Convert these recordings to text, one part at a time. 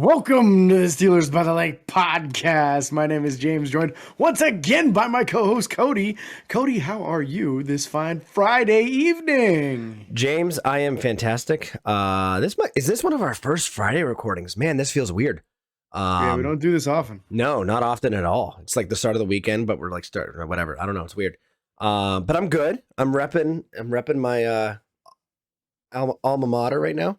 Welcome to the Steelers by the Lake podcast. My name is James, joined once again by my co-host Cody. Cody, how are you this fine Friday evening? James, I am fantastic. Is this one of our first Friday recordings? Man, this feels weird. Yeah, we don't do this often. No, not often at all. It's like the start of the weekend, but we're like starting or whatever. I don't know. It's weird. But I'm good. I'm repping my alma mater right now.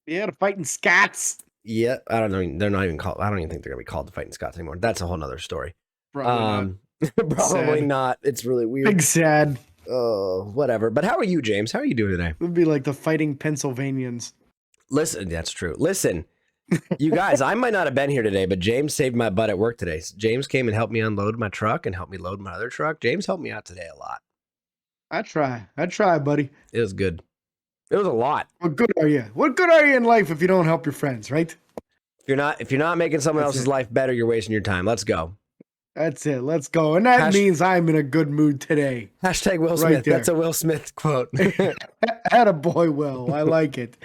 Yeah, the Fighting Scots. Yeah, I don't know. They're not even called. I don't even think they're gonna be called the Fighting Scots anymore. That's a whole nother story. Probably not. Probably Sad. not. It's really weird. Big sad. Oh, whatever. But how are you, James? How are you doing today? It would be like the Fighting Pennsylvanians. Listen, that's true. Listen, you guys, I might not have been here today, but James saved my butt at work today. James came and helped me unload my truck and helped me load my other truck. James helped me out today a lot. I try, buddy. It was good. It was a lot. What good are you? What good are you in life if you don't help your friends, right? If you're not making someone That's else's it. life better, you're wasting your time. Let's go. That's it. Let's go. And that means I'm in a good mood today. Hashtag Will Right Smith. there. That's a Will Smith quote. Attaboy, Will. I like it.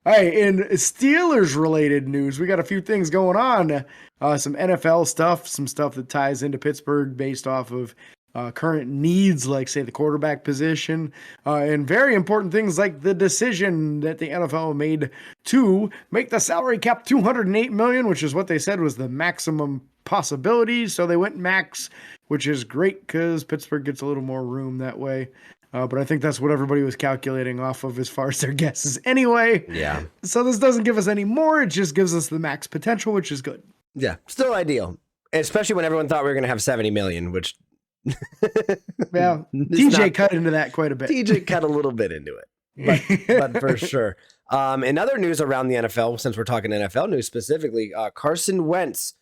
All right, in Steelers-related news, we got a few things going on. Some NFL stuff, some stuff that ties into Pittsburgh based off of current needs, like, say, the quarterback position, and very important things like the decision that the NFL made to make the salary cap $208 million, which is what they said was the maximum possibility. So they went max, which is great because Pittsburgh gets a little more room that way. But I think that's what everybody was calculating off of as far as their guesses anyway. Yeah. So this doesn't give us any more. It just gives us the max potential, which is good. Yeah. Still ideal. Especially when everyone thought we were going to have 70 million, which. Yeah. TJ cut into that quite a bit. TJ cut a little bit into it, but for sure. In other news around the NFL, since we're talking NFL news specifically, Carson Wentz,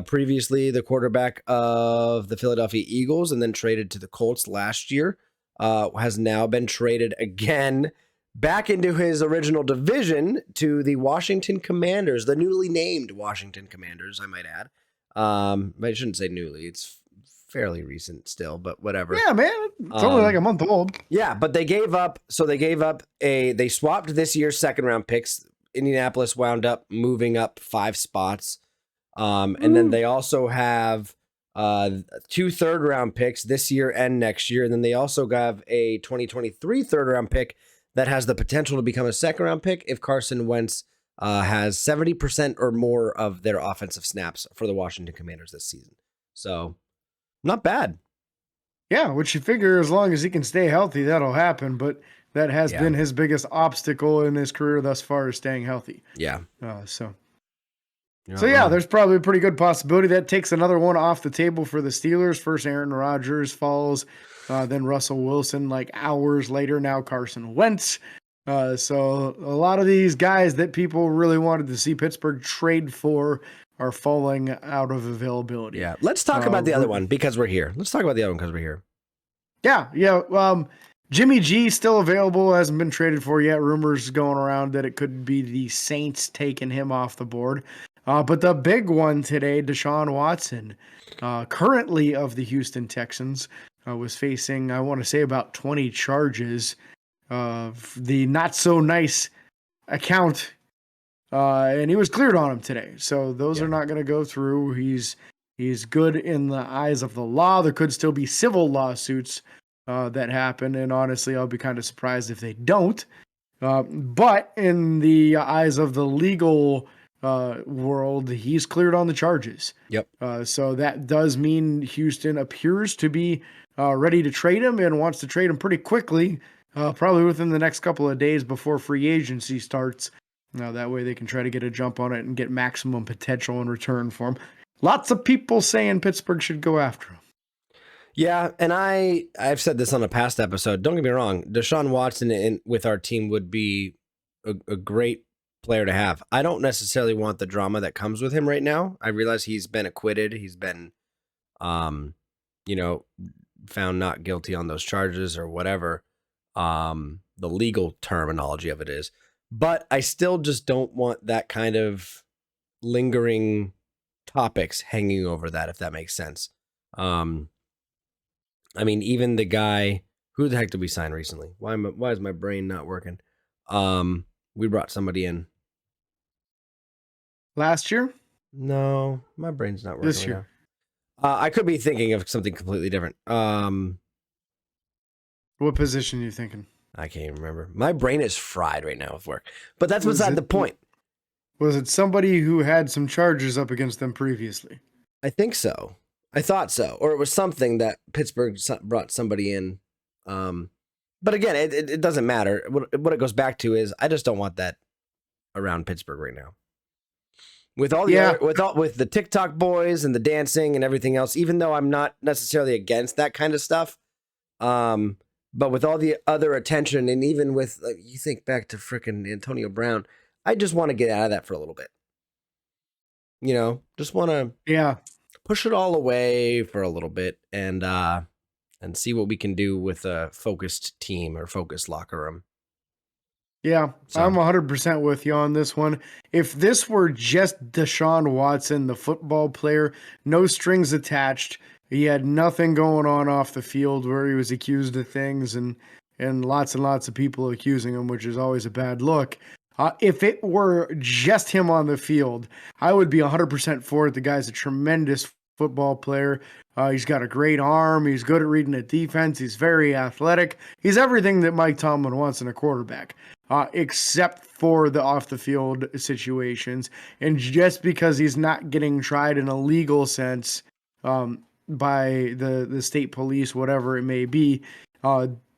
previously the quarterback of the Philadelphia Eagles and then traded to the Colts last year, has now been traded again back into his original division to the Washington Commanders, the newly named Washington Commanders, I might add. I shouldn't say newly. It's fairly recent still, but whatever. Yeah, man. It's only like a month old. Yeah, but they swapped this year's second round picks. Indianapolis wound up moving up 5 spots. And then they also have 2 third-round picks this year and next year. And then they also have a 2023 third-round pick that has the potential to become a second-round pick if Carson Wentz has 70% or more of their offensive snaps for the Washington Commanders this season. So, not bad. Yeah, which you figure as long as he can stay healthy, that'll happen. But that has been his biggest obstacle in his career thus far, is staying healthy. Yeah. So yeah, there's probably a pretty good possibility that takes another one off the table for the Steelers. First Aaron Rodgers falls, then Russell Wilson, like hours later, now Carson Wentz. So a lot of these guys that people really wanted to see Pittsburgh trade for are falling out of availability. Yeah. Let's talk about the other one because we're here. Yeah. Jimmy G still available, hasn't been traded for yet. Rumors going around that it could be the Saints taking him off the board. But the big one today, Deshaun Watson, currently of the Houston Texans, was facing, I want to say, about 20 charges of the not so nice account. And he was cleared on them today. So those are not going to go through. He's good in the eyes of the law. There could still be civil lawsuits that happen. And honestly, I'll be kind of surprised if they don't. But in the eyes of the legal world, he's cleared on the charges. Yep. So that does mean Houston appears to be ready to trade him and wants to trade him pretty quickly, probably within the next couple of days before free agency starts. That way they can try to get a jump on it and get maximum potential in return for him. Lots of people saying Pittsburgh should go after him. Yeah, and I've said this on a past episode. Don't get me wrong. Deshaun Watson with our team would be a great player to have. I don't necessarily want the drama that comes with him right now. I realize he's been acquitted. He's been, found not guilty on those charges or whatever. The legal terminology of it is. But I still just don't want that kind of lingering topics hanging over that, if that makes sense. Even the guy, who the heck did we sign recently? Why is my brain not working? We brought somebody in. Last year? No, my brain's not working This right year? now. I could be thinking of something completely different. What position are you thinking? I can't even remember. My brain is fried right now with work. But that's Was beside it the point. was it somebody who had some charges up against them previously? I think so. I thought so. Or it was something that Pittsburgh brought somebody in. But again, it doesn't matter. What it goes back to is I just don't want that around Pittsburgh right now. With all the Yeah. other, with the TikTok boys and the dancing and everything else, even though I'm not necessarily against that kind of stuff, but with all the other attention and even with you think back to frickin' Antonio Brown, I just want to get out of that for a little bit. You know, just want to Yeah. push it all away for a little bit and see what we can do with a focused team or focused locker room. Yeah, So. I'm 100% with you on this one. If this were just Deshaun Watson, the football player, no strings attached, he had nothing going on off the field where he was accused of things and lots of people accusing him, which is always a bad look. If it were just him on the field, I would be 100% for it. The guy's a tremendous football player. He's got a great arm. He's good at reading the defense. He's very athletic. He's everything that Mike Tomlin wants in a quarterback. Except for the off the field situations. And just because he's not getting tried in a legal sense by the state police, whatever it may be,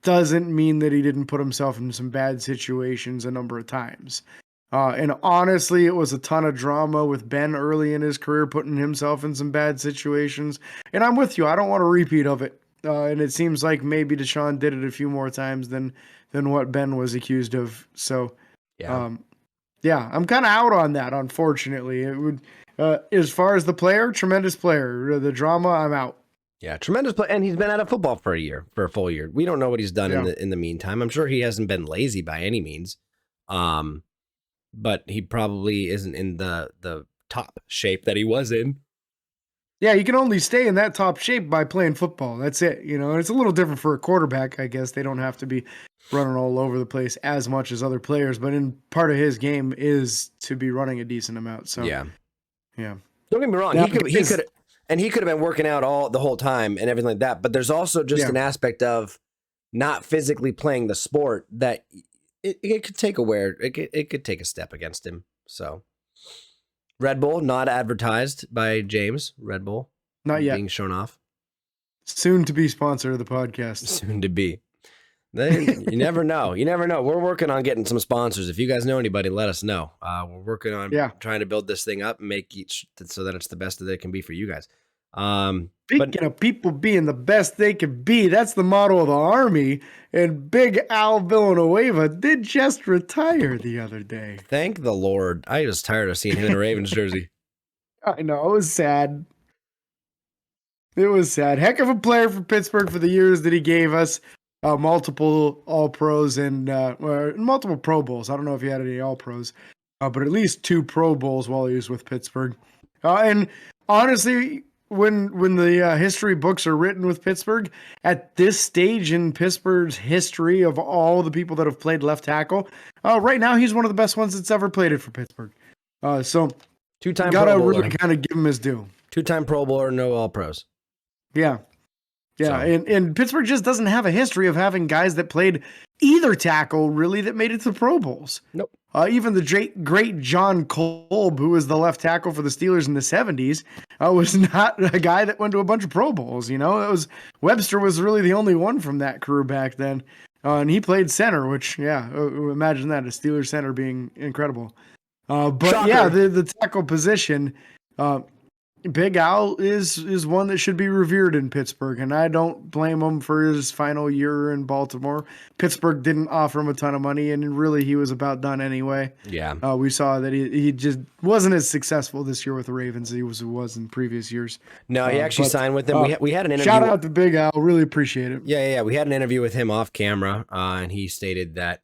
doesn't mean that he didn't put himself in some bad situations a number of times. And honestly, it was a ton of drama with Ben early in his career, putting himself in some bad situations. And I'm with you. I don't want a repeat of it. And it seems like maybe Deshaun did it a few more times than what Ben was accused of. So, Yeah. Yeah, I'm kind of out on that. Unfortunately, it would. As far as the player, tremendous player. The drama, I'm out. Yeah, tremendous play, and he's been out of football for a full year. We don't know what he's done Yeah. in the meantime. I'm sure he hasn't been lazy by any means, but he probably isn't in the top shape that he was in. Yeah, you can only stay in that top shape by playing football. That's it. You know, it's a little different for a quarterback, I guess. They don't have to be running all over the place as much as other players, but in part of his game is to be running a decent amount. So yeah. Don't get me wrong. Now, he could have been working out the whole time and everything like that. But there's also just an aspect of not physically playing the sport that it could take it could take a step against him. So Red Bull not advertised by James. Red Bull not yet being shown off. Soon to be sponsor of the podcast. Soon to be. You never know. You never know. We're working on getting some sponsors. If you guys know anybody, let us know. We're working on trying to build this thing up and make each so that it's the best that it can be for you guys. Speaking of people being the best they can be, that's the motto of the Army. And Big Al Villanueva did just retire the other day. Thank the Lord. I was tired of seeing him in a Ravens jersey. I know. It was sad. It was sad. Heck of a player for Pittsburgh for the years that he gave us. Multiple All-Pros and multiple Pro Bowls. I don't know if he had any All-Pros, but at least 2 Pro Bowls while he was with Pittsburgh. And honestly, when the history books are written with Pittsburgh, at this stage in Pittsburgh's history of all the people that have played left tackle, right now he's one of the best ones that's ever played it for Pittsburgh. So 2-time gotta Pro Bowler. really kind of give him his due. 2-time Pro Bowler, no All-Pros. Yeah. Yeah, so. And Pittsburgh just doesn't have a history of having guys that played either tackle, really, that made it to Pro Bowls. Nope. Even the great John Kolb, who was the left tackle for the Steelers in the 70s, was not a guy that went to a bunch of Pro Bowls. You know, Webster was really the only one from that crew back then. And he played center, which, imagine that, a Steelers center being incredible. But Shocker. Yeah, the tackle position, Big Al is one that should be revered in Pittsburgh, and I don't blame him for his final year in Baltimore. Pittsburgh didn't offer him a ton of money, and really he was about done anyway. Yeah. We saw that he just wasn't as successful this year with the Ravens as he was in previous years. No, he actually signed with them. We had an interview. Shout out to Big Al. Really appreciate it. Yeah. We had an interview with him off camera, and he stated that,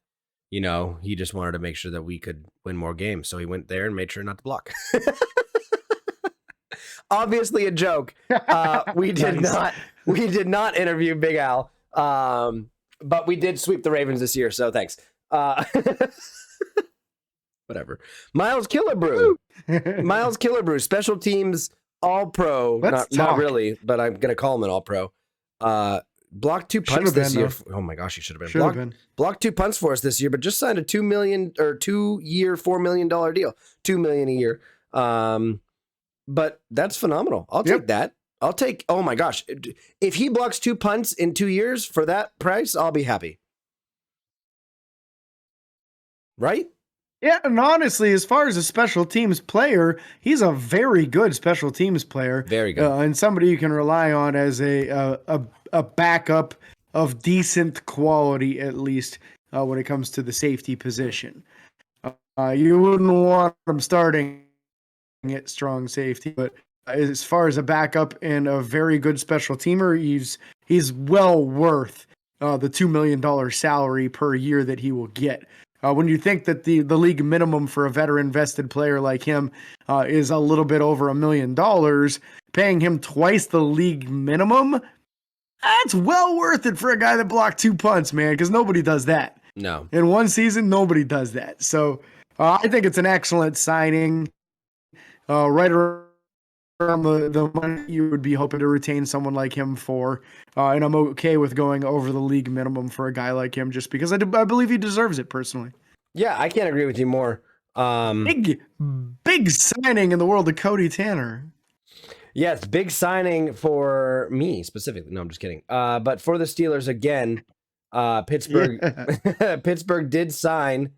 he just wanted to make sure that we could win more games. So he went there and made sure not to block. Obviously a joke. We did not interview Big Al. But we did sweep the Ravens this year, so thanks. But whatever. Miles Killebrew. Miles Killebrew, special teams All-Pro. Not really, but I'm going to call him an All-Pro. Blocked 2 punts this year. Oh my gosh, he should have been. Blocked 2 punts for us this year, but just signed a $2 year, $4 million deal. $2 million a year. But that's phenomenal. I'll take that. Oh my gosh. If he blocks 2 punts in 2 years for that price, I'll be happy. Right? Yeah, and honestly, as far as a special teams player, he's a very good special teams player. Very good. And somebody you can rely on as a backup of decent quality, at least when it comes to the safety position. You wouldn't want him starting at strong safety, but as far as a backup and a very good special teamer, he's well worth the $2 million salary per year that he will get. When you think that the league minimum for a veteran vested player like him is a little bit over $1 million, paying him twice the league minimum, that's well worth it for a guy that blocked 2 punts, man, because nobody does that. No. In one season, nobody does that. So I think it's an excellent signing. Right around the money you would be hoping to retain someone like him for. And I'm okay with going over the league minimum for a guy like him just because I believe he deserves it personally. Yeah, I can't agree with you more. Big signing in the world of Cody Tanner. Yes, big signing for me specifically. No, I'm just kidding. But for the Steelers again, Pittsburgh did sign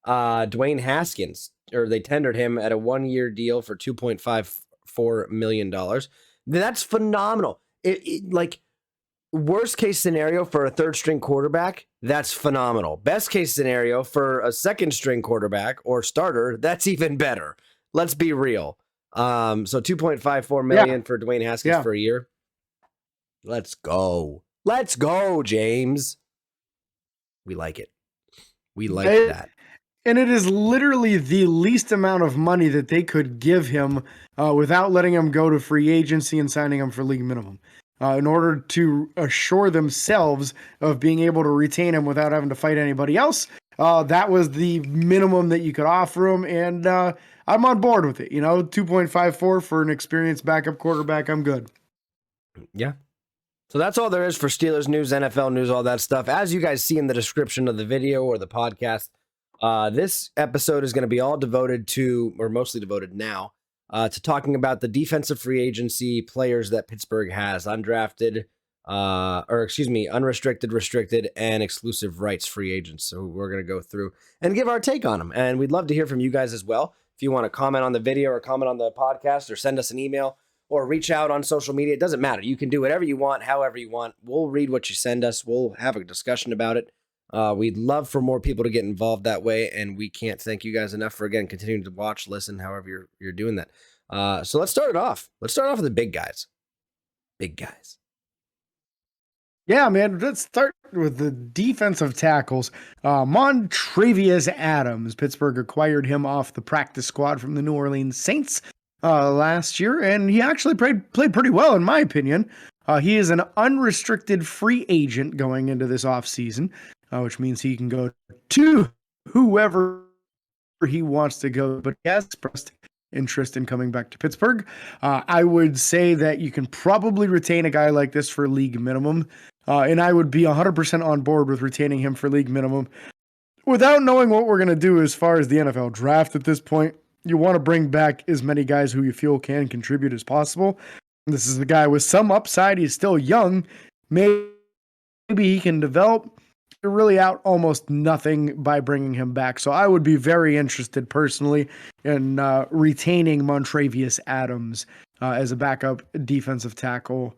Dwayne Haskins, or they tendered him at a 1-year deal for $2.54 million. That's phenomenal. Like, worst case scenario for a 3rd string quarterback, that's phenomenal. Best case scenario for a 2nd string quarterback or starter, that's even better. Let's be real. So $2.54 million for Dwayne Haskins for a year. Let's go. Let's go, James. We like it. We like that. And it is literally the least amount of money that they could give him without letting him go to free agency and signing him for league minimum. In order to assure themselves of being able to retain him without having to fight anybody else. That was the minimum that you could offer him, and I'm on board with it. 2.54 for an experienced backup quarterback, I'm good. Yeah. So that's all there is for Steelers news, NFL news, all that stuff. As you guys see in the description of the video or the podcast, this episode is going to be all devoted to, or mostly devoted now, to talking about the defensive free agency players that Pittsburgh has, unrestricted, restricted, and exclusive rights free agents. So we're going to go through and give our take on them. And we'd love to hear from you guys as well. If you want to comment on the video or comment on the podcast or send us an email or reach out on social media, it doesn't matter. You can do whatever you want, however you want. We'll read what you send us. We'll have a discussion about it. We'd love for more people to get involved that way, and we can't thank you guys enough for, again, continuing to watch, listen, however you're doing that. So let's start it off. Let's start off with the big guys. Big guys. Yeah, man. Let's start with the defensive tackles. Montravius Adams. Pittsburgh acquired him off the practice squad from the New Orleans Saints last year, and he actually played pretty well, in my opinion. He is an unrestricted free agent going into this offseason, which means he can go to whoever he wants to go, but he has expressed interest in coming back to Pittsburgh. I would say that you can probably retain a guy like this for league minimum, and I would be 100% on board with retaining him for league minimum. Without knowing what we're going to do as far as the NFL draft at this point, you want to bring back as many guys who you feel can contribute as possible. This is the guy with some upside. He's still young. Maybe he can develop. You're really out almost nothing by bringing him back. So I would be very interested personally in retaining Montravius Adams as a backup defensive tackle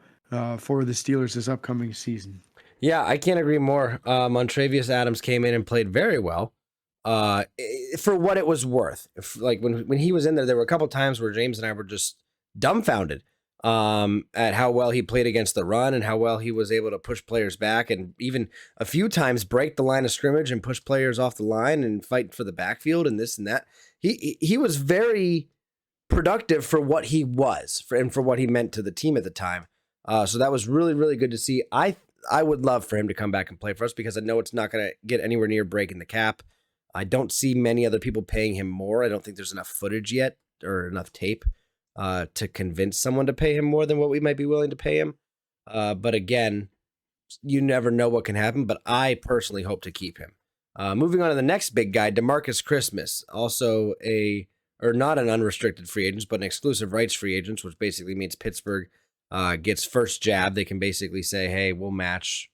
for the Steelers this upcoming season. Yeah, I can't agree more. Montravius Adams came in and played very well for what it was worth. Like when he was in there were a couple times where James and I were just dumbfounded at how well he played against the run and how well he was able to push players back, and even a few times break the line of scrimmage and push players off the line and fight for the backfield and this and that. He was very productive for what he was and for what he meant to the team at the time. So that was really, really good to see. I would love for him to come back and play for us because I know it's not going to get anywhere near breaking the cap. I don't see many other people paying him more. I don't think there's enough footage yet or enough tape to convince someone to pay him more than what we might be willing to pay him. But again, you never know what can happen, but I personally hope to keep him. Moving on to the next big guy, DeMarcus Christmas, also not an unrestricted free agent, but an exclusive rights free agent, which basically means Pittsburgh gets first jab. They can basically say, hey, we'll match,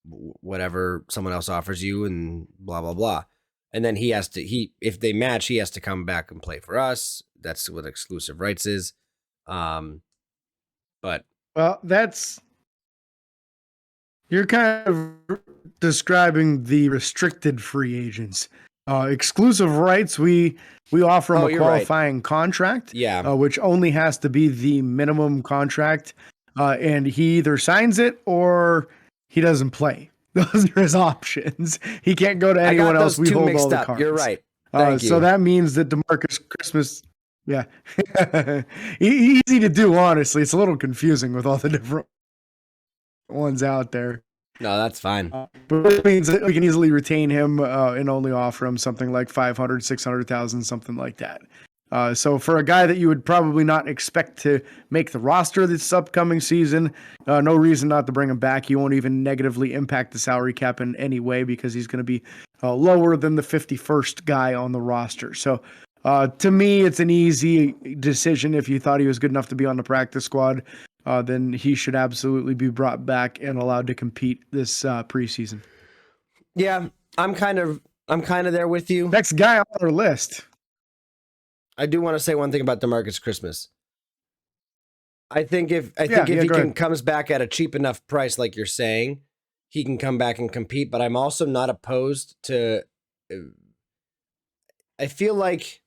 whatever someone else offers you and blah, blah, blah. And then if they match, he has to come back and play for us. That's what exclusive rights is. But well, you're kind of describing the restricted free agents. Exclusive rights, we offer him a qualifying contract, which only has to be the minimum contract, and he either signs it or he doesn't play. Those are his options. He can't go to anyone else. We hold all the cards. You're right. Thank you. So that means that DeMarcus Christmas, yeah, easy to do. Honestly, it's a little confusing with all the different ones out there. No, that's fine. But it means that we can easily retain him and only offer him something like 500, 600,000, something like that. So for a guy that you would probably not expect to make the roster this upcoming season, no reason not to bring him back. He won't even negatively impact the salary cap in any way because he's going to be lower than the 51st guy on the roster. So to me, it's an easy decision. If you thought he was good enough to be on the practice squad, then he should absolutely be brought back and allowed to compete this preseason. Yeah, I'm kind of there with you. Next guy on our list. I do want to say one thing about DeMarcus Christmas. I think if he comes back at a cheap enough price, like you're saying, he can come back and compete. But I'm also not opposed to. I feel like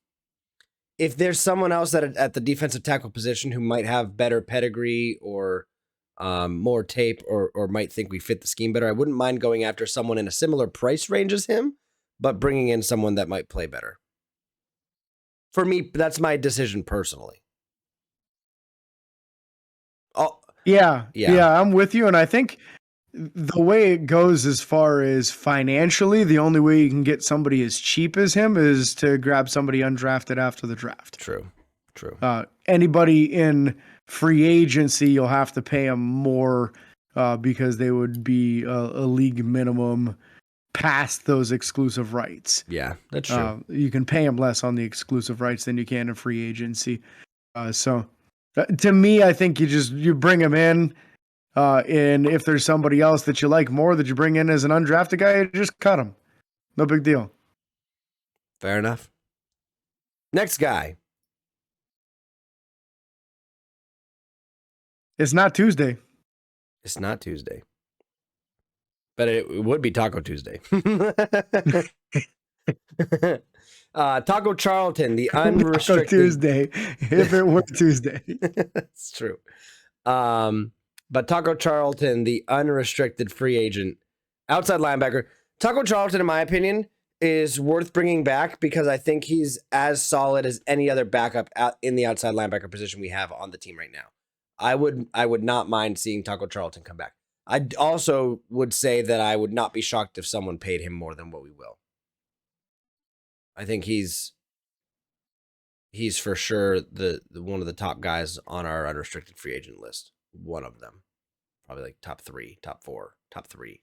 if there's someone else at the defensive tackle position who might have better pedigree or more tape or might think we fit the scheme better, I wouldn't mind going after someone in a similar price range as him, but bringing in someone that might play better. For me, that's my decision personally. Oh, yeah, I'm with you. And I think the way it goes as far as financially, the only way you can get somebody as cheap as him is to grab somebody undrafted after the draft. True. Anybody in free agency, you'll have to pay them more because they would be a league minimum past those exclusive rights. Yeah, that's true. You can pay them less on the exclusive rights than you can in free agency. So to me, I think you bring them in. And if there's somebody else that you like more that you bring in as an undrafted guy, you just cut him. No big deal. Fair enough. Next guy. It's not Tuesday. It's not Tuesday. But it would be Taco Tuesday. Taco Charlton, the unrestricted. Taco Tuesday, if it were Tuesday. That's true. But Taco Charlton, the unrestricted free agent, outside linebacker. Taco Charlton, in my opinion, is worth bringing back because I think he's as solid as any other backup in the outside linebacker position we have on the team right now. I would not mind seeing Taco Charlton come back. I also would say that I would not be shocked if someone paid him more than what we will. I think he's for sure the one of the top guys on our unrestricted free agent list. One of them. Probably like top 3, top 4, top 3.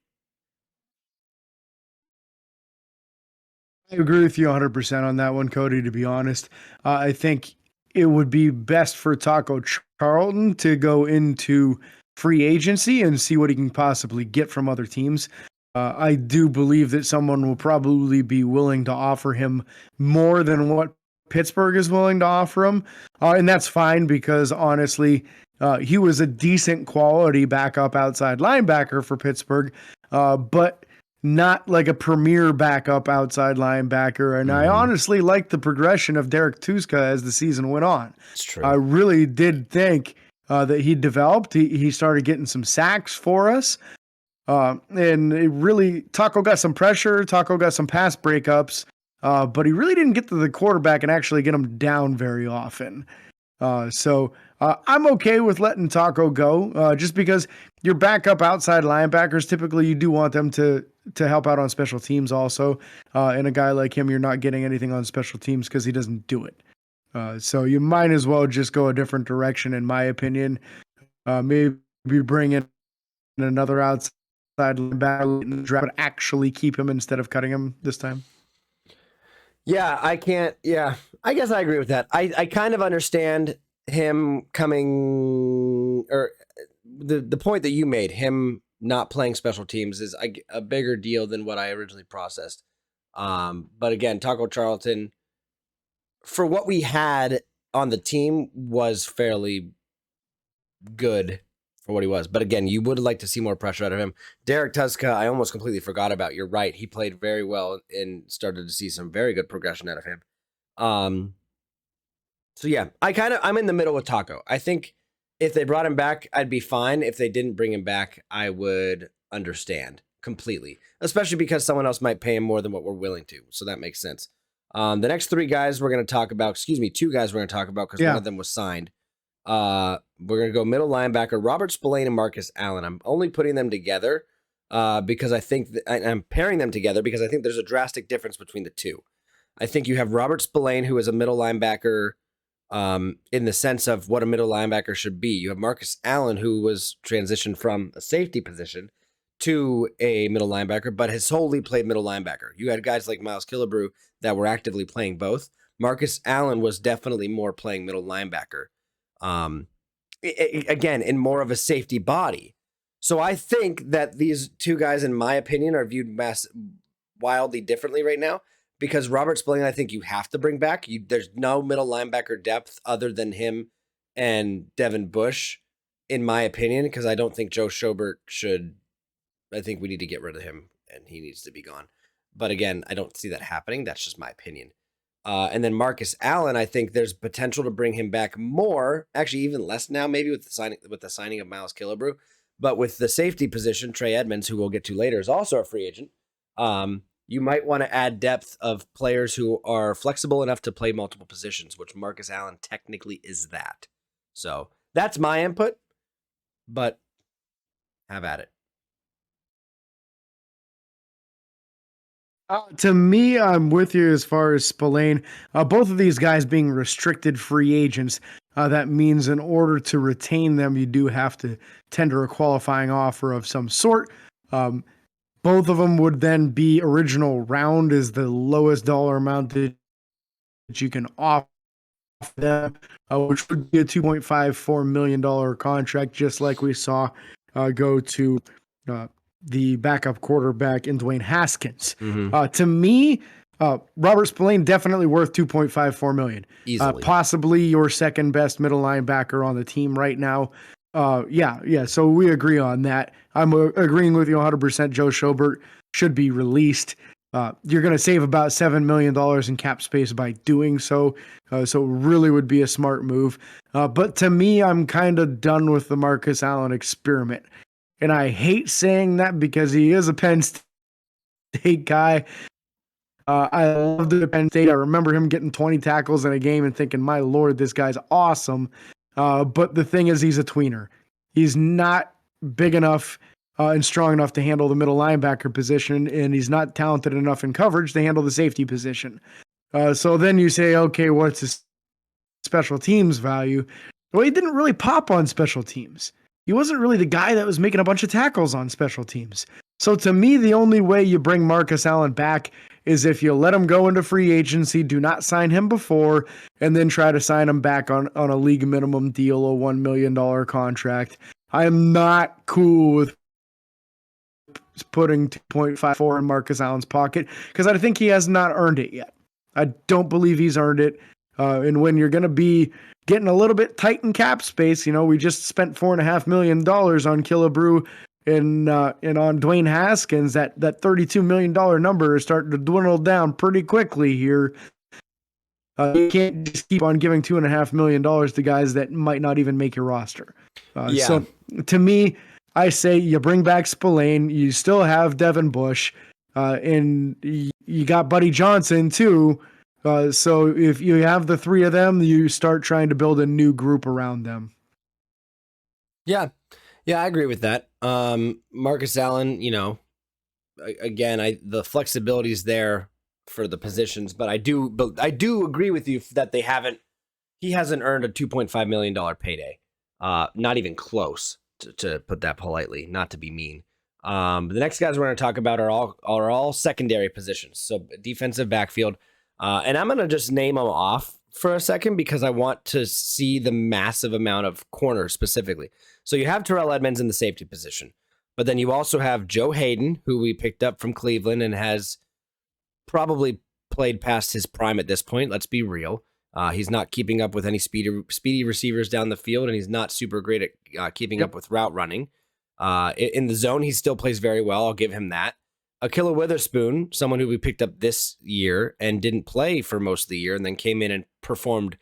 I agree with you 100% on that one, Cody, to be honest. I think it would be best for Taco Charlton to go into free agency and see what he can possibly get from other teams. I do believe that someone will probably be willing to offer him more than what Pittsburgh is willing to offer him. And that's fine because honestly, he was a decent quality backup outside linebacker for Pittsburgh, but not like a premier backup outside linebacker. And I honestly liked the progression of Derek Tuska as the season went on. It's true. I really did think that he developed. He started getting some sacks for us. And it really, Taco got some pressure. Taco got some pass breakups, but he really didn't get to the quarterback and actually get him down very often. So I'm okay with letting Taco go just because your backup outside linebackers, typically you do want them to to help out on special teams also. And a guy like him, you're not getting anything on special teams because he doesn't do it. So you might as well just go a different direction, in my opinion. Maybe bring in another outside linebacker in the draft, but actually keep him instead of cutting him this time. Yeah, I can't. Yeah, I guess I agree with that. I kind of understand him coming, or the point that you made, him not playing special teams is a bigger deal than what I originally processed. But again, Taco Charlton, for what we had on the team, was fairly good for what he was. But again, you would like to see more pressure out of him. Derek Tuszka, I almost completely forgot about. You're right. He played very well and started to see some very good progression out of him. So yeah, I'm in the middle with Taco. I think if they brought him back, I'd be fine. If they didn't bring him back, I would understand completely, especially because someone else might pay him more than what we're willing to. So that makes sense. The next two guys we're going to talk about because one of them was signed. We're going to go middle linebacker, Robert Spillane and Marcus Allen. I'm only putting them together because I think I'm pairing them together because I think there's a drastic difference between the two. I think you have Robert Spillane, who is a middle linebacker in the sense of what a middle linebacker should be. You have Marcus Allen, who was transitioned from a safety position to a middle linebacker, but has solely played middle linebacker. You had guys like Miles Killebrew that were actively playing both. Marcus Allen was definitely more playing middle linebacker. Again, in more of a safety body. So I think that these two guys, in my opinion, are viewed wildly differently right now because Robert Spillane, I think you have to bring back. There's no middle linebacker depth other than him and Devin Bush, in my opinion, because I don't think Joe Schobert should. I think we need to get rid of him and he needs to be gone. But again, I don't see that happening. That's just my opinion. And then Marcus Allen, I think there's potential to bring him back more, actually even less now, maybe with the signing of Miles Killebrew. But with the safety position, Trey Edmonds, who we'll get to later, is also a free agent. You might want to add depth of players who are flexible enough to play multiple positions, which Marcus Allen technically is that. So that's my input, but have at it. To me, I'm with you as far as Spillane. Both of these guys being restricted free agents, that means in order to retain them, you do have to tender a qualifying offer of some sort. Both of them would then be original round is the lowest dollar amount that you can offer them, which would be a $2.54 million contract, just like we saw go to the backup quarterback in Dwayne Haskins. Mm-hmm. To me, Robert Spillane definitely worth $2.54 million. Easily. Possibly your second best middle linebacker on the team right now. Yeah. So we agree on that. I'm agreeing with you 100%. Joe Schobert should be released. You're going to save about $7 million in cap space by doing so. So it really would be a smart move. But to me, I'm kind of done with the Marcus Allen experiment. And I hate saying that because he is a Penn State guy. I love the Penn State. I remember him getting 20 tackles in a game and thinking, my Lord, this guy's awesome. But the thing is, he's a tweener. He's not big enough and strong enough to handle the middle linebacker position, and he's not talented enough in coverage to handle the safety position. So then you say, okay, what's his special teams value? Well, he didn't really pop on special teams. He wasn't really the guy that was making a bunch of tackles on special teams. So to me, the only way you bring Marcus Allen back is if you let him go into free agency, do not sign him before, and then try to sign him back on a league minimum deal, a $1 million contract. I am not cool with putting 2.54 in Marcus Allen's pocket because I think he has not earned it yet. I don't believe he's earned it. And when you're going to be getting a little bit tight in cap space, we just spent $4.5 million on Killebrew and on Dwayne Haskins. That $32 million number is starting to dwindle down pretty quickly here. You can't just keep on giving $2.5 million to guys that might not even make your roster. So to me, I say you bring back Spillane. You still have Devin Bush, and you got Buddy Johnson too. So if you have the three of them, you start trying to build a new group around them. Yeah, I agree with that. Marcus Allen, again, the flexibility is there for the positions, but I do agree with you that he hasn't earned a $2.5 million payday. Not even close, to put that politely, not to be mean. The next guys we're going to talk about are all secondary positions, so defensive backfield, and I'm going to just name them off for a second because I want to see the massive amount of corners specifically. So you have Terrell Edmonds in the safety position, but then you also have Joe Hayden, who we picked up from Cleveland and has probably played past his prime at this point. Let's be real. He's not keeping up with any speedy receivers down the field, and he's not super great at keeping up with route running. In the zone, he still plays very well. I'll give him that. Akilla Witherspoon, someone who we picked up this year and didn't play for most of the year and then came in and performed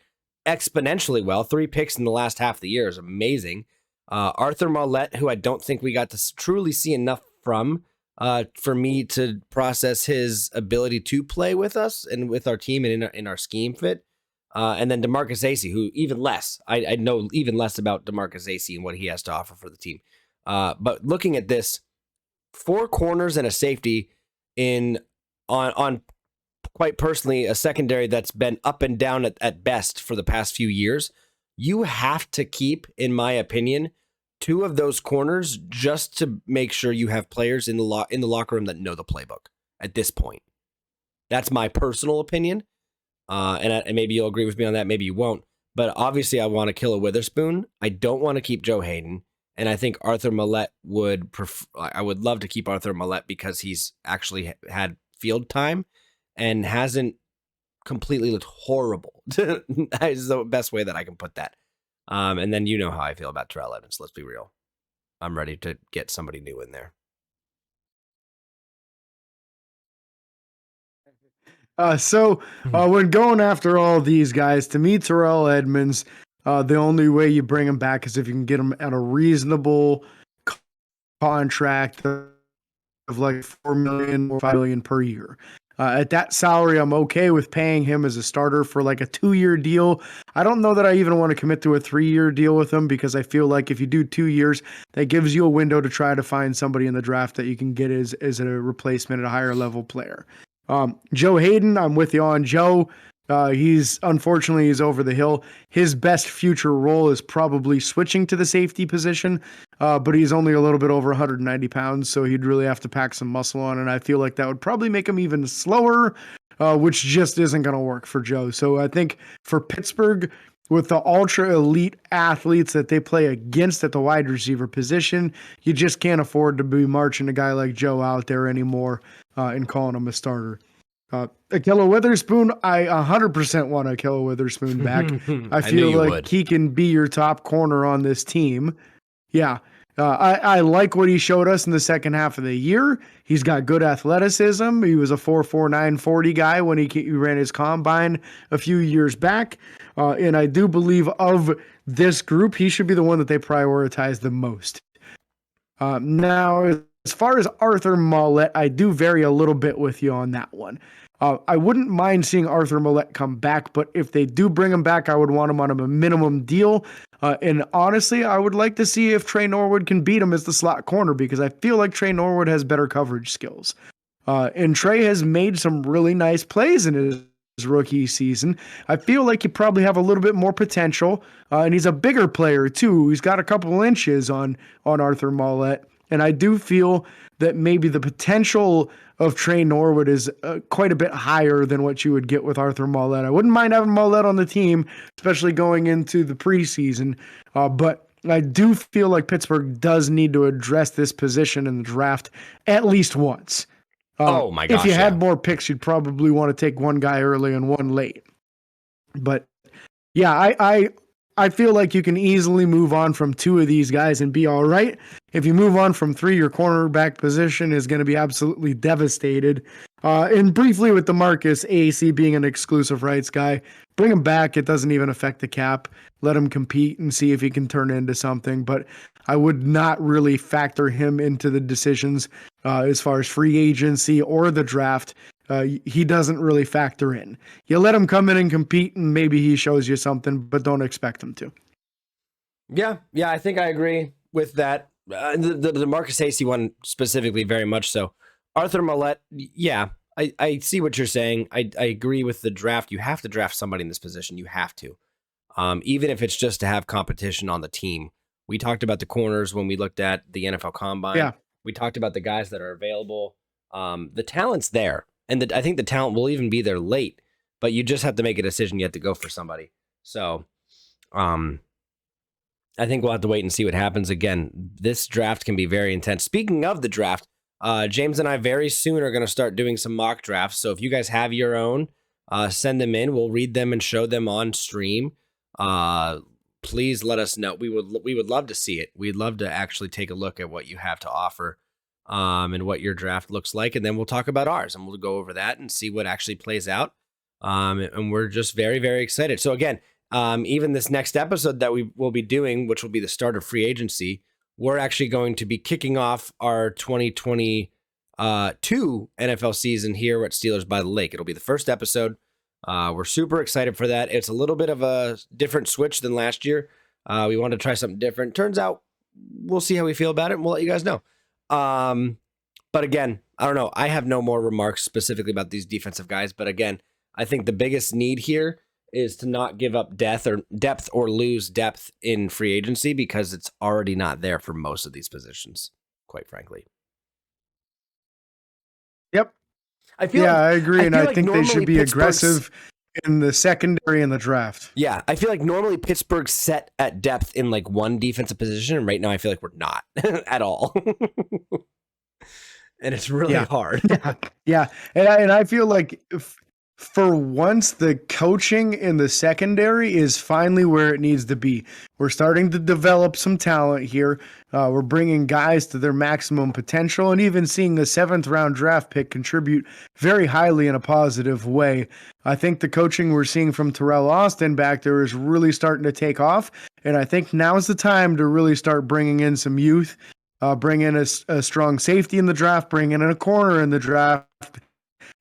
exponentially well. 3 picks in the last half of the year is amazing. Arthur Mollett, who I don't think we got to truly see enough from for me to process his ability to play with us and with our team and in our scheme fit. And then DeMarcus Acey, who even less. I know even less about DeMarcus Acey and what he has to offer for the team. But looking at this, 4 corners and a safety on quite personally a secondary that's been up and down at best for the past few years. You have to keep, in my opinion, 2 of those corners just to make sure you have players in the locker room that know the playbook at this point. That's my personal opinion. And maybe you'll agree with me on that. Maybe you won't. But obviously, I want to kill a Witherspoon. I don't want to keep Joe Hayden. And I think Arthur Mollett I would love to keep Arthur Mollett because he's actually had field time and hasn't completely looked horrible. That is the best way that I can put that. And then you know how I feel about Terrell Edmonds. Let's be real. I'm ready to get somebody new in there. When going after all these guys, to me, Terrell Edmonds, the only way you bring him back is if you can get him at a reasonable contract of like $4 million or $5 million per year. At that salary, I'm okay with paying him as a starter for like a 2-year deal. I don't know that I even want to commit to a 3-year deal with him because I feel like if you do 2 years, that gives you a window to try to find somebody in the draft that you can get as a replacement at a higher level player. Joe Hayden, I'm with you on Joe. He's over the hill. His best future role is probably switching to the safety position, but he's only a little bit over 190 pounds, so he'd really have to pack some muscle on, and I feel like that would probably make him even slower, which just isn't going to work for Joe. So I think for Pittsburgh, with the ultra elite athletes that they play against at the wide receiver position, you just can't afford to be marching a guy like Joe out there anymore and calling him a starter. Akilla Witherspoon, I 100% want Akilla Witherspoon back. I feel like he can be your top corner on this team. Yeah. I like what he showed us in the second half of the year. He's got good athleticism. He was a 4.49 40 guy when he ran his combine a few years back. And I do believe of this group, he should be the one that they prioritize the most. Now, as far as Arthur Mollett, I do vary a little bit with you on that one. I wouldn't mind seeing Arthur Mollett come back, but if they do bring him back, I would want him on a minimum deal. And honestly, I would like to see if Trey Norwood can beat him as the slot corner because I feel like Trey Norwood has better coverage skills. And Trey has made some really nice plays in his rookie season. I feel like you probably have a little bit more potential, and he's a bigger player too. He's got a couple inches on Arthur Mollett. And I do feel that maybe the potential of Trey Norwood is quite a bit higher than what you would get with Arthur Mollett. I wouldn't mind having Mollett on the team, especially going into the preseason. But I do feel like Pittsburgh does need to address this position in the draft at least once. Oh my gosh! If you had more picks, you'd probably want to take one guy early and one late. But yeah, I feel like you can easily move on from 2 of these guys and be all right. If you move on from 3, your cornerback position is going to be absolutely devastated. And briefly with DeMarcus Acey being an exclusive rights guy, bring him back. It doesn't even affect the cap. Let him compete and see if he can turn into something. But I would not really factor him into the decisions as far as free agency or the draft. He doesn't really factor in. You let him come in and compete, and maybe he shows you something, but don't expect him to. Yeah, I think I agree with that. The DeMarcus Acey one specifically, very much so. Arthur Millette, yeah, I see what you're saying. I agree with the draft. You have to draft somebody in this position. You have to. Even if it's just to have competition on the team. We talked about the corners when we looked at the NFL Combine. Yeah. We talked about the guys that are available. The talent's there, and I think the talent will even be there late. But you just have to make a decision. You have to go for somebody. So, I think we'll have to wait and see what happens. Again, this draft can be very intense. Speaking of the draft, James and I very soon are going to start doing some mock drafts. So if you guys have your own, send them in. We'll read them and show them on stream. Please let us know. We would love to see it. We'd love to actually take a look at what you have to offer, and what your draft looks like, and then we'll talk about ours and we'll go over that and see what actually plays out. And we're just very, very excited. So again, even this next episode that we will be doing, which will be the start of free agency, we're actually going to be kicking off our 2022 NFL season here at Steelers by the Lake. It'll be the first episode. We're super excited for that. It's a little bit of a different switch than last year. We wanted to try something different. Turns out we'll see how we feel about it, and we'll let you guys know. But again, I don't know. I have no more remarks specifically about these defensive guys. But again, I think the biggest need here is to not give up depth or lose depth in free agency, because it's already not there for most of these positions, quite frankly. Yep. I agree. And I think they should be aggressive in the secondary and the draft. Yeah. I feel like normally Pittsburgh's set at depth in like one defensive position. And right now I feel like we're not at all. And it's really hard. Yeah. And I feel like for once, the coaching in the secondary is finally where it needs to be. We're starting to develop some talent here. We're bringing guys to their maximum potential, and even seeing the 7th-round draft pick contribute very highly in a positive way. I think the coaching we're seeing from Terrell Austin back there is really starting to take off, and I think now's the time to really start bringing in some youth, bring in a strong safety in the draft, bring in a corner in the draft.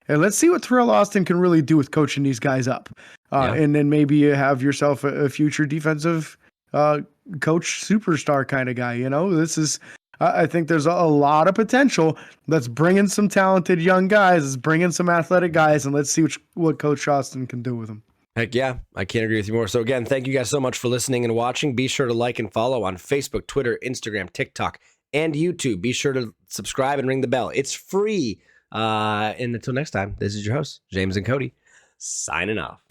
And let's see what Terrell Austin can really do with coaching these guys up. And then maybe you have yourself a future defensive coach superstar kind of guy. You know, this is, I think there's a lot of potential. Let's bring in some talented young guys. Let's bring in some athletic guys, and let's see what Coach Austin can do with them. Heck yeah, I can't agree with you more. So again, thank you guys so much for listening and watching. Be sure to like and follow on Facebook, Twitter, Instagram, TikTok, and YouTube. Be sure to subscribe and ring the bell. It's free. And until next time, this is your host, James and Cody, signing off.